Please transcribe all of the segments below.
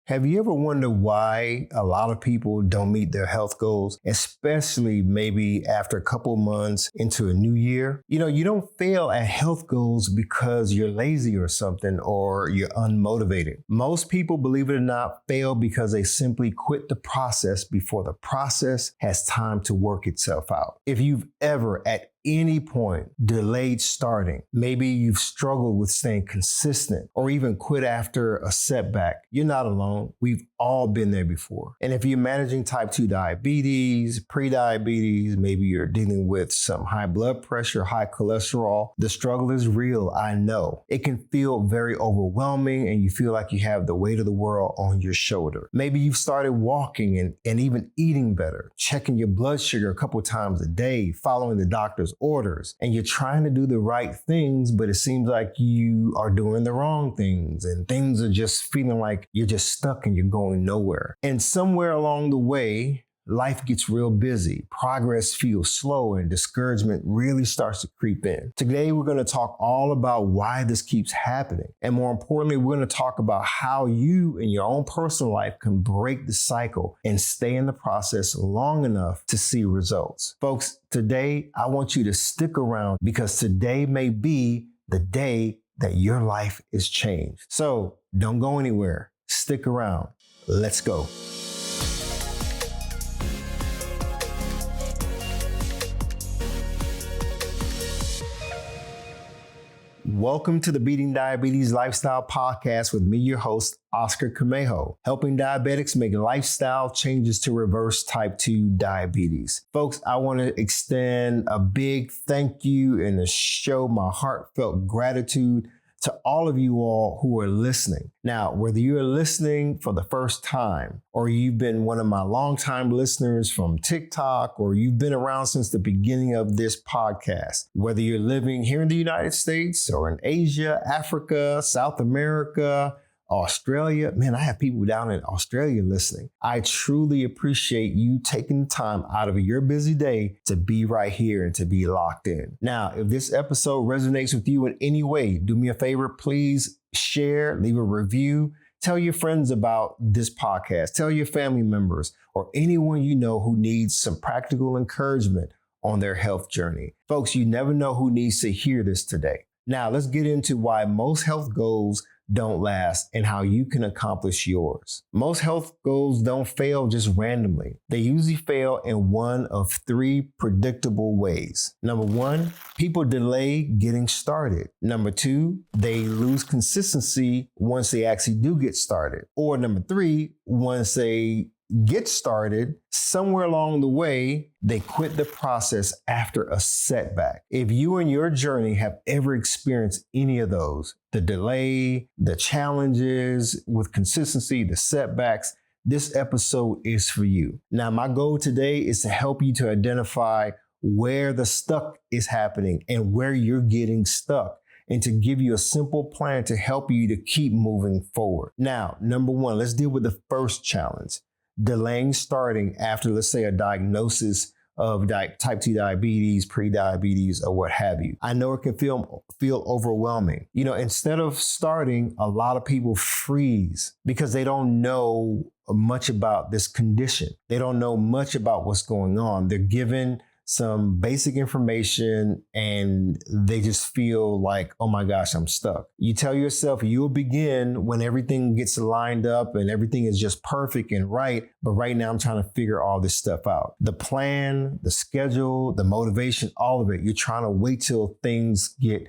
Have you ever wondered why a lot of people don't meet their health goals, especially maybe after a couple months into a new year? You don't fail at health goals because you're lazy or something, or you're unmotivated. Most people, believe it or not, fail because they simply quit the process before the process has time to work itself out. If you've ever at any point delayed starting, maybe you've struggled with staying consistent or even quit after a setback, you're not alone. We've all been there before. And if you're managing type 2 diabetes, prediabetes, maybe you're dealing with some high blood pressure, high cholesterol, the struggle is real, I know. It can feel very overwhelming and you feel like you have the weight of the world on your shoulder. Maybe you've started walking and even eating better, checking your blood sugar a couple times a day, following the doctor's orders, and you're trying to do the right things, but it seems like you are doing the wrong things and things are just feeling like you're just stuck and you're going nowhere. And somewhere along the way, life gets real busy, progress feels slow, and discouragement really starts to creep in. Today, we're going to talk all about why this keeps happening. And more importantly, we're going to talk about how you in your own personal life can break the cycle and stay in the process long enough to see results. Folks, today, I want you to stick around because today may be the day that your life is changed. So don't go anywhere. Stick around. Let's go. Welcome to the Beating Diabetes Lifestyle Podcast with me, your host, Oscar Camejo, helping diabetics make lifestyle changes to reverse type 2 diabetes. Folks, I want to extend a big thank you and to show my heartfelt gratitude to all of you all who are listening. Now, whether you're listening for the first time, or you've been one of my longtime listeners from TikTok, or you've been around since the beginning of this podcast, whether you're living here in the United States or in Asia, Africa, South America, Australia. Man, I have people down in Australia listening. I truly appreciate you taking the time out of your busy day to be right here and to be locked in. Now, if this episode resonates with you in any way, do me a favor, please share, leave a review, tell your friends about this podcast, tell your family members or anyone you know who needs some practical encouragement on their health journey. Folks, you never know who needs to hear this today. Now, let's get into why most health goals don't last and how you can accomplish yours. Most health goals don't fail just randomly. They usually fail in one of three predictable ways. Number one, people delay getting started. Number two, they lose consistency once they actually do get started. Or number three, once they get started, somewhere along the way, they quit the process after a setback. If you in your journey have ever experienced any of those, the delay, the challenges with consistency, the setbacks, this episode is for you. Now, my goal today is to help you to identify where the stuck is happening and where you're getting stuck, and to give you a simple plan to help you to keep moving forward. Now, number one, let's deal with the first challenge. Delaying starting after, let's say, a diagnosis of type 2 diabetes, prediabetes, or what have you. I know it can feel overwhelming. Instead of starting, a lot of people freeze because they don't know much about this condition. They don't know much about what's going on. They're given some basic information and they just feel like, oh my gosh, I'm stuck. You tell yourself you'll begin when everything gets lined up and everything is just perfect and right. But right now I'm trying to figure all this stuff out. The plan, the schedule, the motivation, all of it. You're trying to wait till things get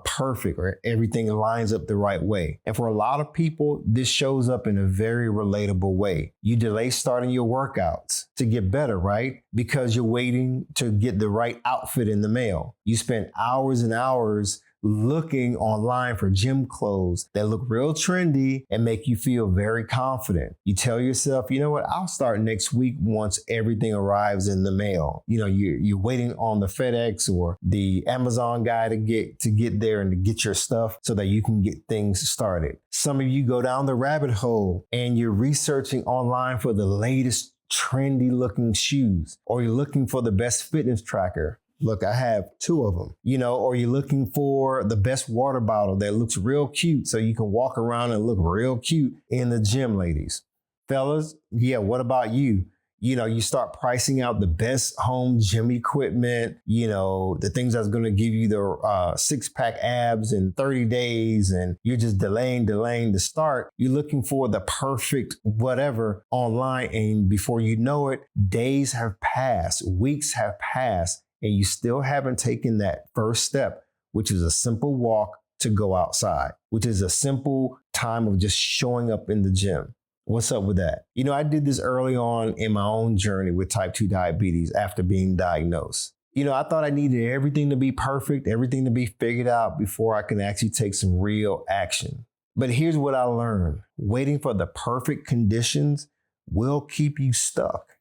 perfect or everything lines up the right way. And for a lot of people, this shows up in a very relatable way. You delay starting your workouts to get better, right? Because you're waiting to get the right outfit in the mail. You spend hours and hours looking online for gym clothes that look real trendy and make you feel very confident. You tell yourself, you know what, I'll start next week once everything arrives in the mail. You're waiting on the FedEx or the Amazon guy to get there and to get your stuff so that you can get things started. Some of you go down the rabbit hole and you're researching online for the latest trendy looking shoes, or you're looking for the best fitness tracker Look, I have two of them, or you're looking for the best water bottle that looks real cute so you can walk around and look real cute in the gym, ladies. Fellas, yeah, what about you? You start pricing out the best home gym equipment, the things that's going to give you the six-pack abs in 30 days, and you're just delaying the start. You're looking for the perfect whatever online, and before you know it, days have passed, weeks have passed, and you still haven't taken that first step, which is a simple walk to go outside, which is a simple time of just showing up in the gym. What's up with that? I did this early on in my own journey with type 2 diabetes after being diagnosed. I thought I needed everything to be perfect, everything to be figured out before I can actually take some real action. But here's what I learned. Waiting for the perfect conditions will keep you stuck.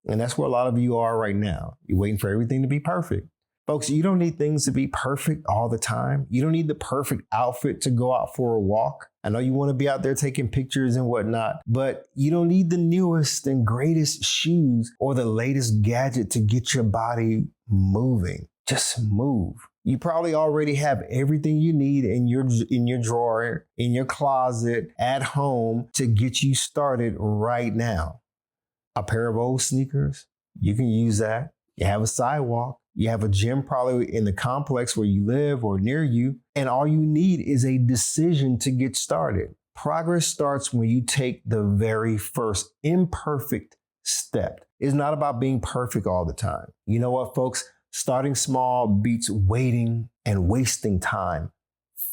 And that's where a lot of you are right now. You're waiting for everything to be perfect. Folks, you don't need things to be perfect all the time. You don't need the perfect outfit to go out for a walk. I know you want to be out there taking pictures and whatnot, but you don't need the newest and greatest shoes or the latest gadget to get your body moving. Just move. You probably already have everything you need in your drawer, in your closet, at home to get you started right now. A pair of old sneakers, you can use that. You have a sidewalk. You have a gym probably in the complex where you live or near you, and all you need is a decision to get started. Progress starts when you take the very first imperfect step. It's not about being perfect all the time. You know what, folks? Starting small beats waiting and wasting time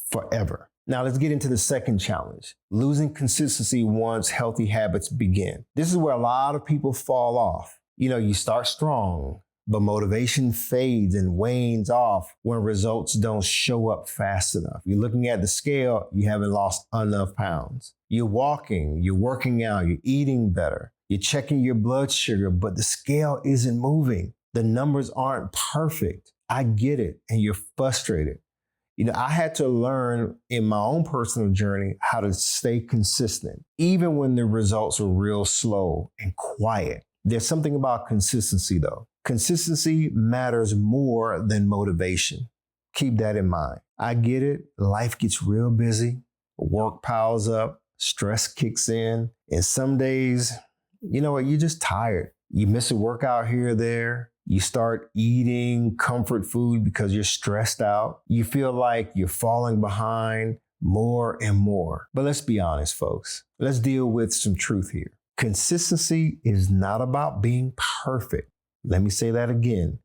forever. Now let's get into the second challenge. Losing consistency once healthy habits begin. This is where a lot of people fall off. You start strong, but motivation fades and wanes off when results don't show up fast enough. You're looking at the scale, you haven't lost enough pounds. You're walking, you're working out, you're eating better. You're checking your blood sugar, but the scale isn't moving. The numbers aren't perfect. I get it, and you're frustrated. I had to learn in my own personal journey how to stay consistent, even when the results were real slow and quiet. There's something about consistency, though. Consistency matters more than motivation. Keep that in mind. I get it. Life gets real busy. Work piles up. Stress kicks in. And some days, you're just tired. You miss a workout here or there. You start eating comfort food because you're stressed out. You feel like you're falling behind more and more. But let's be honest, folks. Let's deal with some truth here. Consistency is not about being perfect. Let me say that again.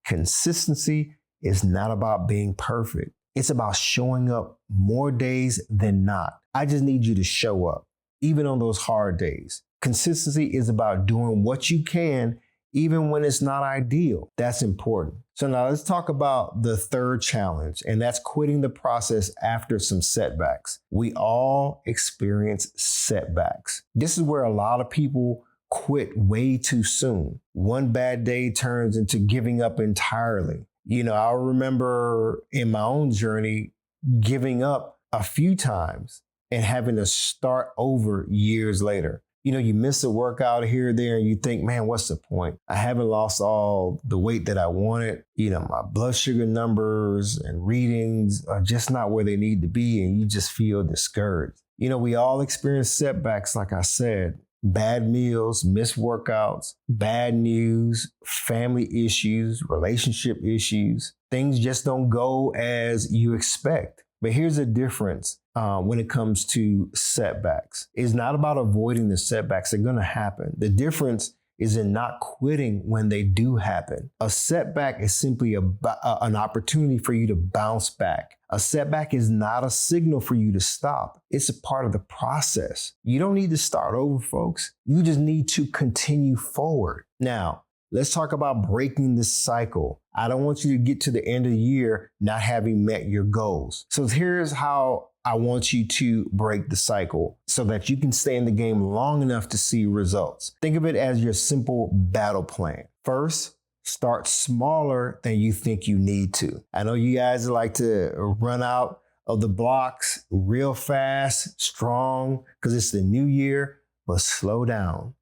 Consistency is not about being perfect. It's about showing up more days than not. I just need you to show up, even on those hard days. Consistency is about doing what you can, even when it's not ideal. That's important. So now let's talk about the third challenge, and that's quitting the process after some setbacks. We all experience setbacks. This is where a lot of people quit way too soon. One bad day turns into giving up entirely. I remember in my own journey giving up a few times and having to start over years later. You miss a workout here or there and you think, man, what's the point? I haven't lost all the weight that I wanted. My blood sugar numbers and readings are just not where they need to be, and you just feel discouraged. We all experience setbacks, like I said. Bad meals, missed workouts, bad news, family issues, relationship issues. Things just don't go as you expect. But here's the difference when it comes to setbacks. It's not about avoiding the setbacks. They're going to happen. The difference is in not quitting when they do happen. A setback is simply an opportunity for you to bounce back. A setback is not a signal for you to stop. It's a part of the process. You don't need to start over, folks. You just need to continue forward. Now, let's talk about breaking this cycle. I don't want you to get to the end of the year not having met your goals. So here's how I want you to break the cycle so that you can stay in the game long enough to see results. Think of it as your simple battle plan. First, start smaller than you think you need to. I know you guys like to run out of the blocks real fast, strong, because it's the new year, but slow down.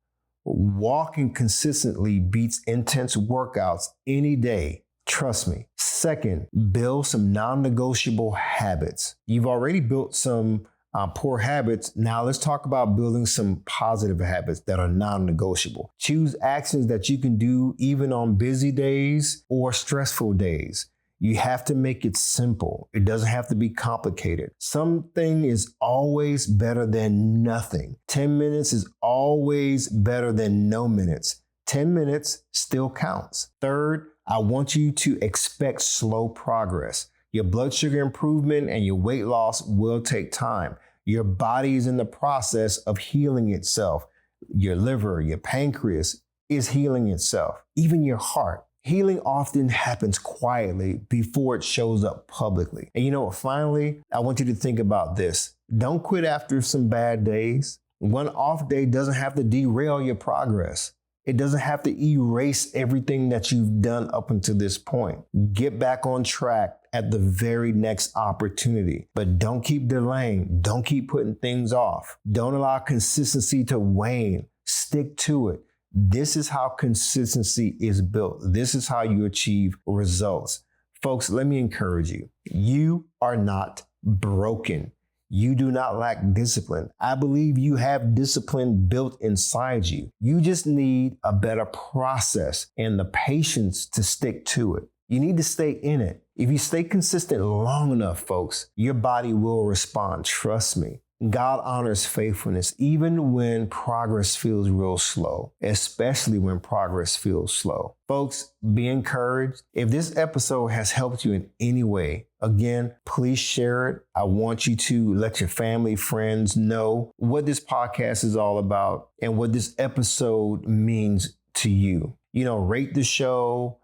Walking consistently beats intense workouts any day. Trust me. Second, build some non-negotiable habits. You've already built some poor habits. Now let's talk about building some positive habits that are non-negotiable. Choose actions that you can do even on busy days or stressful days. You have to make it simple. It doesn't have to be complicated. Something is always better than nothing. 10 minutes is always better than no minutes. 10 minutes still counts. Third, I want you to expect slow progress. Your blood sugar improvement and your weight loss will take time. Your body is in the process of healing itself. Your liver, your pancreas is healing itself. Even your heart. Healing often happens quietly before it shows up publicly. And you know what? Finally, I want you to think about this. Don't quit after some bad days. One off day doesn't have to derail your progress. It doesn't have to erase everything that you've done up until this point. Get back on track at the very next opportunity. But don't keep delaying. Don't keep putting things off. Don't allow consistency to wane. Stick to it. This is how consistency is built. This is how you achieve results. Folks, let me encourage you. You are not broken. You do not lack discipline. I believe you have discipline built inside you. You just need a better process and the patience to stick to it. You need to stay in it. If you stay consistent long enough, folks, your body will respond. Trust me. God honors faithfulness even when progress feels real slow, especially when progress feels slow. Folks, be encouraged. If this episode has helped you in any way, again, please share it. I want you to let your family, friends know what this podcast is all about and what this episode means to you. Rate the show.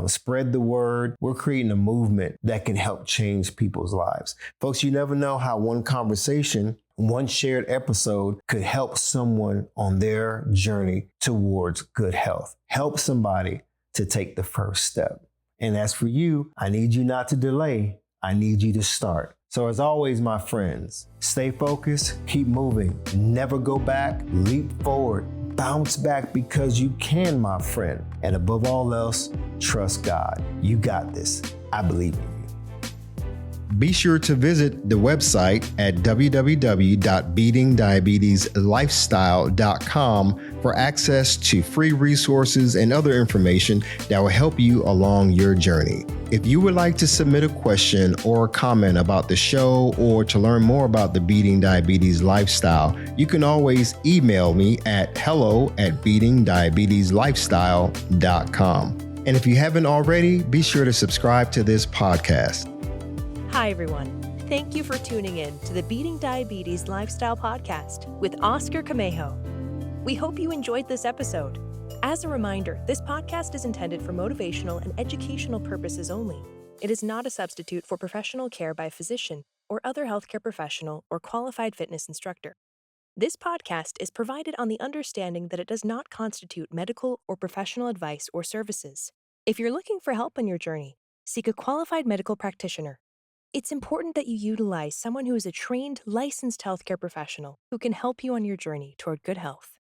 Spread the word. We're creating a movement that can help change people's lives. Folks, you never know how one conversation, one shared episode could help someone on their journey towards good health. Help somebody to take the first step. And as for you, I need you not to delay. I need you to start. So as always, my friends, stay focused, keep moving, never go back, leap forward. Bounce back because you can, my friend. And above all else, trust God. You got this. I believe in you. Be sure to visit the website at www.beatingdiabetieslifestyle.com for access to free resources and other information that will help you along your journey. If you would like to submit a question or a comment about the show or to learn more about the Beating Diabetes Lifestyle, you can always email me at hello@beatingdiabetieslifestyle.com. And if you haven't already, be sure to subscribe to this podcast. Hi, everyone. Thank you for tuning in to the Beating Diabetes Lifestyle Podcast with Oscar Camejo. We hope you enjoyed this episode. As a reminder, this podcast is intended for motivational and educational purposes only. It is not a substitute for professional care by a physician or other healthcare professional or qualified fitness instructor. This podcast is provided on the understanding that it does not constitute medical or professional advice or services. If you're looking for help on your journey, seek a qualified medical practitioner. It's important that you utilize someone who is a trained, licensed healthcare professional who can help you on your journey toward good health.